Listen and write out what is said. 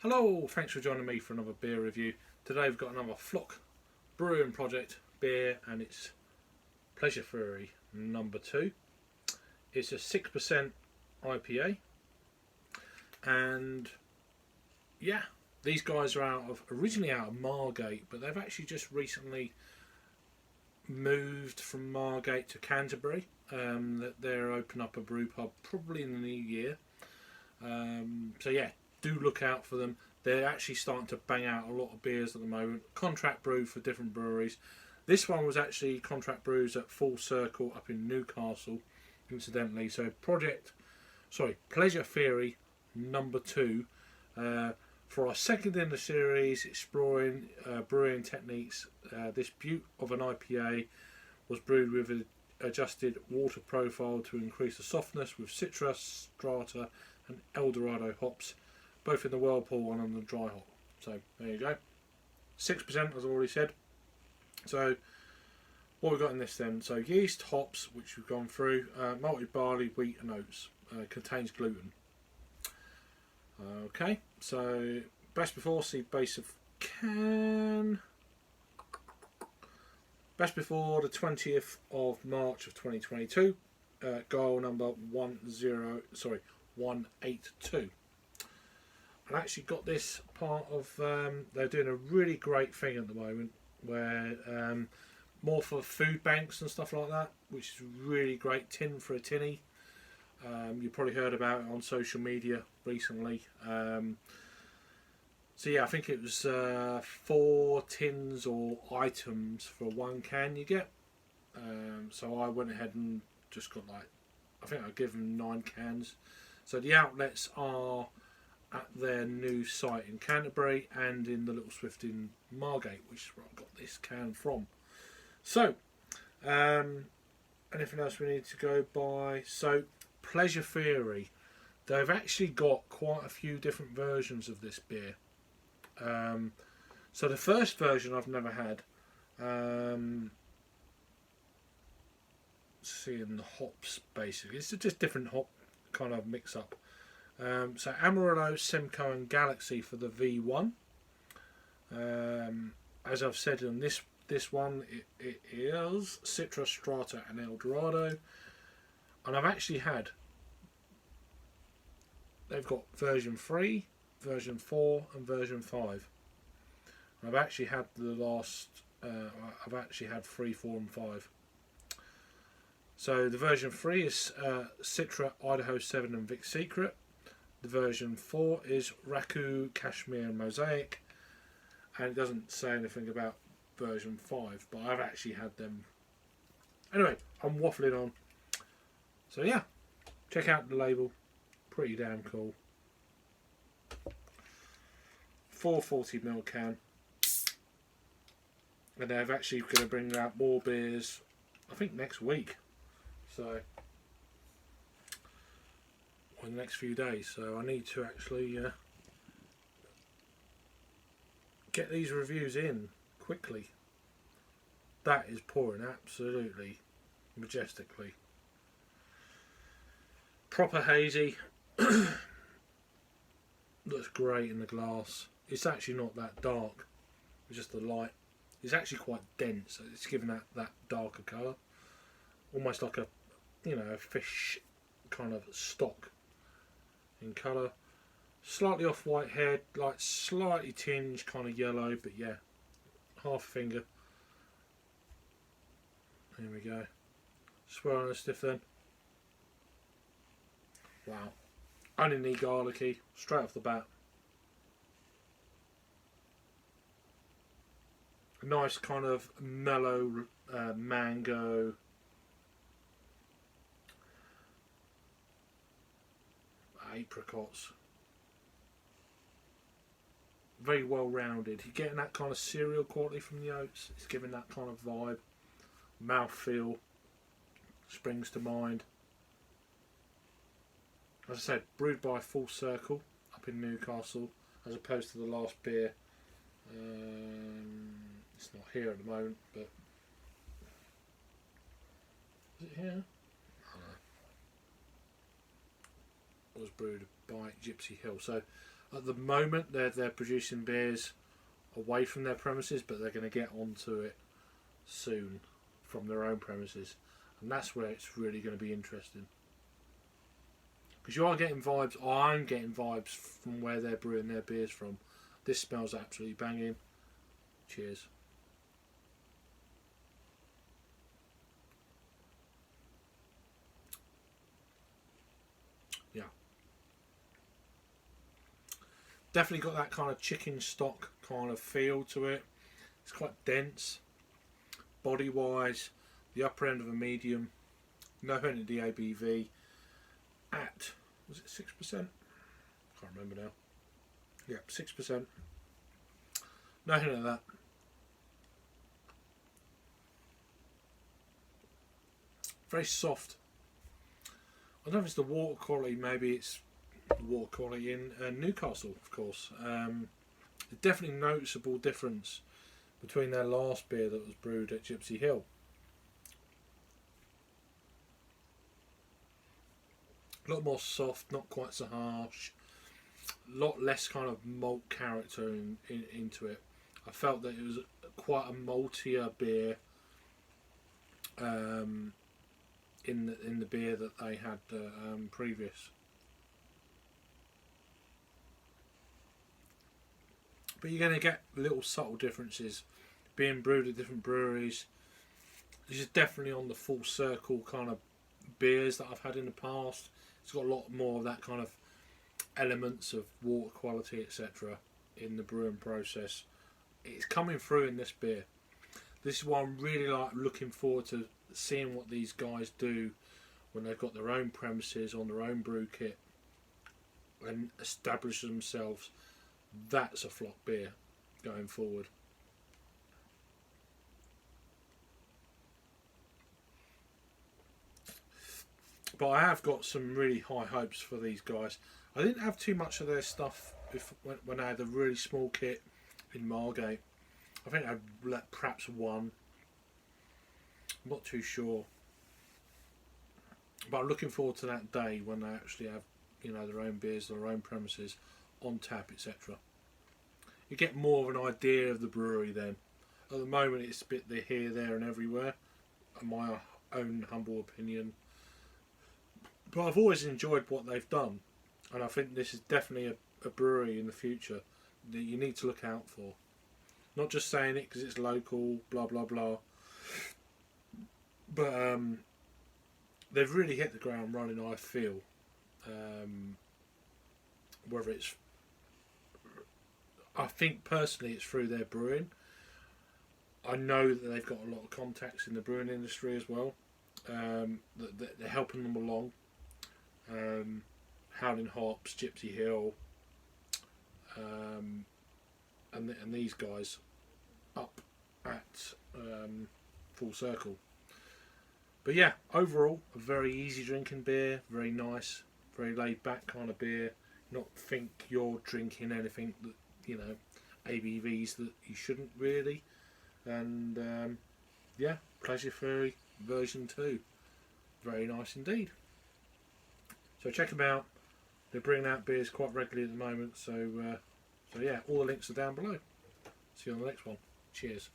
Hello, thanks for joining me for another beer review. Today we've got another Floc Brewing Project beer and it's Pleasure Theory number 2. It's a 6% IPA and yeah, these guys are originally out of Margate, but they've actually just recently moved from Margate to Canterbury. That they're opening up a brew pub probably in the new year. So yeah, do look out for them. They're actually starting to bang out a lot of beers at the moment. Contract brewed for different breweries. This one was actually contract brews at Full Circle up in Newcastle, incidentally. So Pleasure Theory number 2. For our second in the series, exploring brewing techniques. This beaut of an IPA was brewed with an adjusted water profile to increase the softness with Citra, Strata and El Dorado hops, both in the whirlpool and on the dryhop. So there you go, 6% as I've already said. So what we've got in this then, so yeast, hops, which we've gone through, malted barley, wheat and oats, contains gluten. Okay, so best before, see base of can. Best before the 20th of March of 2022. Goal number 182. I actually got this part of. They're doing a really great thing at the moment, where more for food banks and stuff like that, which is really great. Tin for a tinny. You probably heard about it on social media recently. So yeah, I think it was 4 tins or items for 1 can you get. So I went ahead and just got I think I'll give them 9 cans. So the outlets are at their new site in Canterbury and in the Little Swift in Margate, which is where I got this can from. So, anything else we need to go by? So, Pleasure Theory. They've actually got quite a few different versions of this beer. So the first version I've never had. Seeing the hops basically, it's just different hop kind of mix up. So Amarillo, Simcoe and Galaxy for the V1. As I've said on this one, it is Citra, Strata and El Dorado. And I've actually had, they've got version 3, version 4 and version 5. I've actually had I've actually had 3, 4 and 5. So the version 3 is Citra, Idaho 7 and Vic Secret. The version 4 is Raku, Cashmere and Mosaic. And it doesn't say anything about version 5, but I've actually had them. Anyway, I'm waffling on. So yeah, check out the label. Pretty damn cool. 440ml can. And they're actually going to bring out more beers, I think next week. So, in the next few days. So I need to actually get these reviews in quickly. That is pouring absolutely majestically. Proper hazy. Looks great in the glass. It's actually not that dark. It's just the light. It's actually quite dense. It's giving that darker colour. Almost like a fish kind of stock in colour. Slightly off white head, like slightly tinged kind of yellow, but yeah, half a finger. There we go. Swirl on a stiff then. Wow. Oniony, garlicky, straight off the bat. A nice kind of mellow mango. Apricots. Very well rounded. You're getting that kind of cereal quality from the oats. It's giving that kind of vibe. Mouthfeel springs to mind. As I said, brewed by Full Circle up in Newcastle, as opposed to the last beer. It's not here at the moment, but is it here? I don't know. It was brewed by Gypsy Hill. So At the moment, they're producing beers away from their premises, but they're going to get onto it soon from their own premises, and that's where it's really going to be interesting. Because you are getting vibes, or I'm getting vibes from where they're brewing their beers from. This smells absolutely banging. Cheers. Yeah. Definitely got that kind of chicken stock kind of feel to it. It's quite dense. Body wise, the upper end of a medium. No hint of the ABV. At, was it 6%? Can't remember now. Yeah, 6%. No hint of that. Very soft. I don't know if it's the water quality, maybe it's the water quality in Newcastle, of course. Definitely noticeable difference between their last beer that was brewed at Gypsy Hill. A lot more soft, not quite so harsh. A lot less kind of malt character into it. I felt that it was quite a maltier beer in the beer that they had previous. But you're going to get little subtle differences being brewed at different breweries. This is definitely on the full circle kind of beers that I've had in the past. It's got a lot more of that kind of elements of water quality, etc. in the brewing process. It's coming through in this beer. This is why I'm really looking forward to seeing what these guys do when they've got their own premises on their own brew kit and establish themselves. That's a Floc beer going forward. But I have got some really high hopes for these guys. I didn't have too much of their stuff when I had a really small kit in Margate. I think I had perhaps one. I'm not too sure. But I'm looking forward to that day when they actually have, their own beers, their own premises on tap, etc. You get more of an idea of the brewery then. At the moment, it's a bit here, there, and everywhere. In my own humble opinion. But I've always enjoyed what they've done, and I think this is definitely a brewery in the future that you need to look out for. Not just saying it because it's local, blah blah blah. But they've really hit the ground running, I feel. Whether it's, I think personally it's through their brewing. I know that they've got a lot of contacts in the brewing industry as well. That they're helping them along. Howling Hops, Gypsy Hill, and these guys up at Full Circle. But yeah, overall, a very easy drinking beer, very nice, very laid back kind of beer. Not think you're drinking anything that, ABVs that you shouldn't really. And yeah, pleasure free version 2. Very nice indeed. So check them out. They're bringing out beers quite regularly at the moment. So yeah, all the links are down below. See you on the next one. Cheers.